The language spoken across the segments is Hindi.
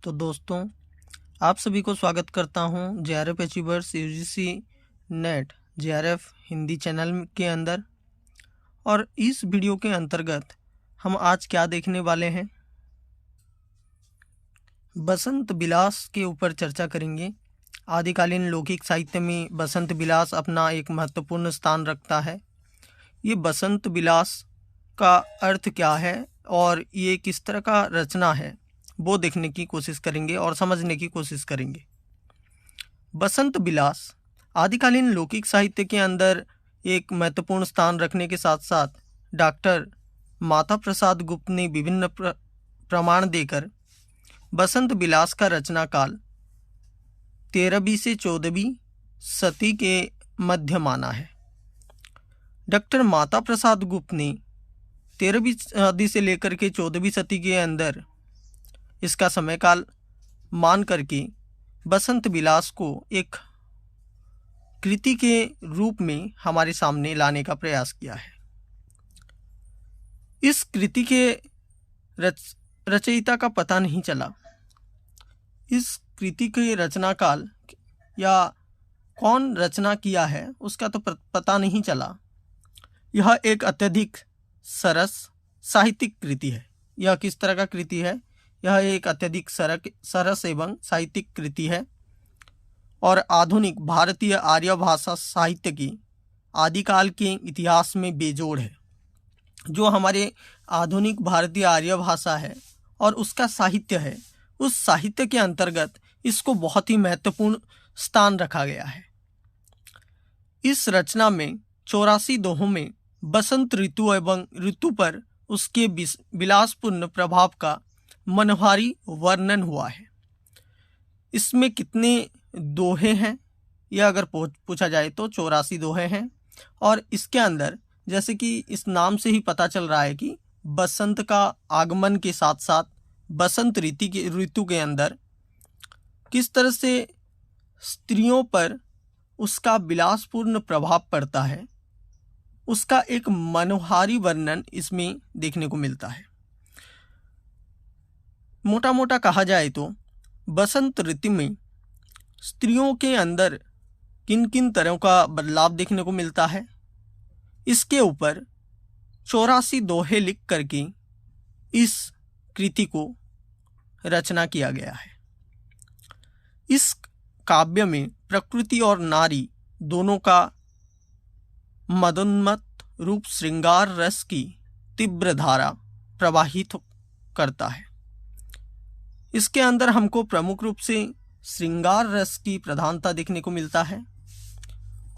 तो दोस्तों, आप सभी को स्वागत करता हूं JRF achievers UGC net JRF Hindi channel के अंदर। और इस वीडियो के अंतर्गत हम आज क्या देखने वाले हैं, बसंत विलास के ऊपर चर्चा करेंगे। आदिकालीन लौकिक साहित्य में बसंत विलास अपना एक महत्वपूर्ण स्थान रखता है। ये बसंत विलास का अर्थ क्या है और ये किस तरह का रचना है, वो देखने की कोशिश करेंगे और समझने की कोशिश करेंगे। बसंत विलास आदिकालीन लौकिक साहित्य के अंदर एक महत्वपूर्ण स्थान रखने के साथ साथ डॉक्टर माता प्रसाद गुप्त ने विभिन्न प्रमाण देकर बसंत विलास का रचना काल 13वीं से 14वीं सदी के मध्य माना है। डॉक्टर माता प्रसाद गुप्त ने 13वीं सदी से लेकर के 14वीं सदी के अंदर इसका समय काल मान करके बसंत विलास को एक कृति के रूप में हमारे सामने लाने का प्रयास किया है। इस कृति के रचयिता का पता नहीं चला। इस कृति के रचना काल या कौन रचना किया है उसका तो पता नहीं चला। यह एक अत्यधिक सरस साहित्यिक कृति है। यह किस तरह का कृति है? यह एक अत्यधिक सरस एवं साहित्यिक कृति है और आधुनिक भारतीय आर्य भाषा साहित्य की आदिकाल के इतिहास में बेजोड़ है। जो हमारे आधुनिक भारतीय आर्य भाषा है और उसका साहित्य है, उस साहित्य के अंतर्गत इसको बहुत ही महत्वपूर्ण स्थान रखा गया है। इस रचना में 84 दोहों में बसंत ऋतु एवं ऋतु पर उसके विलासपूर्ण प्रभाव का मनोहारी वर्णन हुआ है। इसमें कितने दोहे हैं, यह अगर पूछा जाए तो 84 दोहे हैं। और इसके अंदर जैसे कि इस नाम से ही पता चल रहा है कि बसंत का आगमन के साथ साथ बसंत ऋतु के अंदर किस तरह से स्त्रियों पर उसका विलासपूर्ण प्रभाव पड़ता है, उसका एक मनोहारी वर्णन इसमें देखने को मिलता है। मोटा मोटा कहा जाए तो बसंत ऋतु में स्त्रियों के अंदर किन किन तरह का बदलाव देखने को मिलता है, इसके ऊपर 84 दोहे लिख करके इस कृति को रचना किया गया है। इस काव्य में प्रकृति और नारी दोनों का मदोन्मत्त रूप श्रृंगार रस की तीव्र धारा प्रवाहित करता है। इसके अंदर हमको प्रमुख रूप से श्रृंगार रस की प्रधानता देखने को मिलता है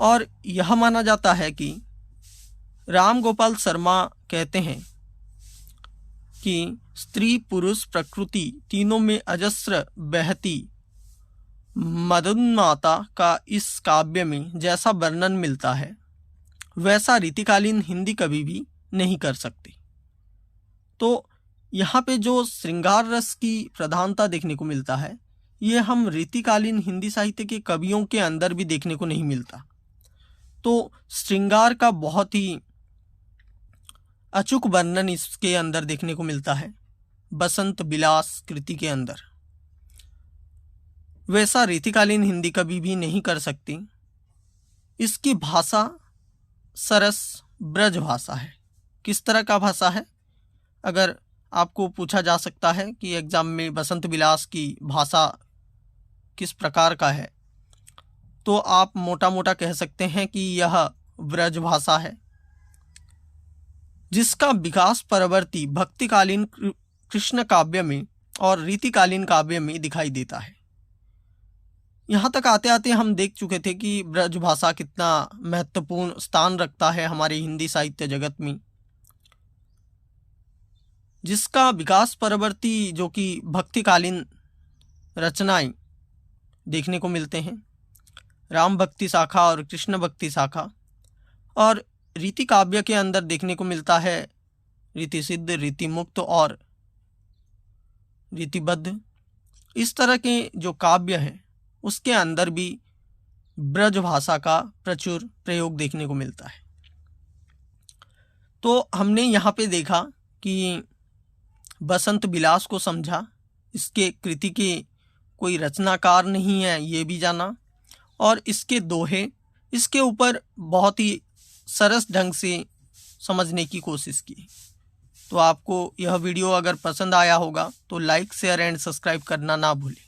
और यह माना जाता है कि राम गोपाल शर्मा कहते हैं कि स्त्री पुरुष प्रकृति तीनों में अजस्र बहती मदोन्माता का इस काव्य में जैसा वर्णन मिलता है वैसा रीतिकालीन हिंदी कवि भी नहीं कर सकती। तो यहाँ पे जो श्रृंगार रस की प्रधानता देखने को मिलता है, ये हम रीतिकालीन हिंदी साहित्य के कवियों के अंदर भी देखने को नहीं मिलता। तो श्रृंगार का बहुत ही अचूक वर्णन इसके अंदर देखने को मिलता है बसंत विलास कृति के अंदर। वैसा रीतिकालीन हिंदी कवि भी नहीं कर सकती। इसकी भाषा सरस ब्रज भाषा है। किस तरह का भाषा है? अगर आपको पूछा जा सकता है कि एग्जाम में बसंत विलास की भाषा किस प्रकार का है, तो आप मोटा मोटा कह सकते हैं कि यह ब्रज भाषा है, जिसका विकास परवर्ती भक्तिकालीन कृष्ण काव्य में और रीतिकालीन काव्य में दिखाई देता है। यहाँ तक आते आते हम देख चुके थे कि ब्रज भाषा कितना महत्वपूर्ण स्थान रखता है हमारे हिंदी साहित्य जगत में, जिसका विकास परवर्ती जो कि भक्तिकालीन रचनाएं देखने को मिलते हैं, राम भक्ति शाखा और कृष्ण भक्ति शाखा, और रीति काव्य के अंदर देखने को मिलता है रीति सिद्ध, रीति मुक्त और रीतिबद्ध। इस तरह के जो काव्य हैं उसके अंदर भी ब्रज भाषा का प्रचुर प्रयोग देखने को मिलता है। तो हमने यहाँ पे देखा कि बसंत विलास को समझा, इसके कृति के कोई रचनाकार नहीं है ये भी जाना, और इसके दोहे, इसके ऊपर बहुत ही सरस ढंग से समझने की कोशिश की। तो आपको यह वीडियो अगर पसंद आया होगा तो लाइक, शेयर एंड सब्सक्राइब करना ना भूलें।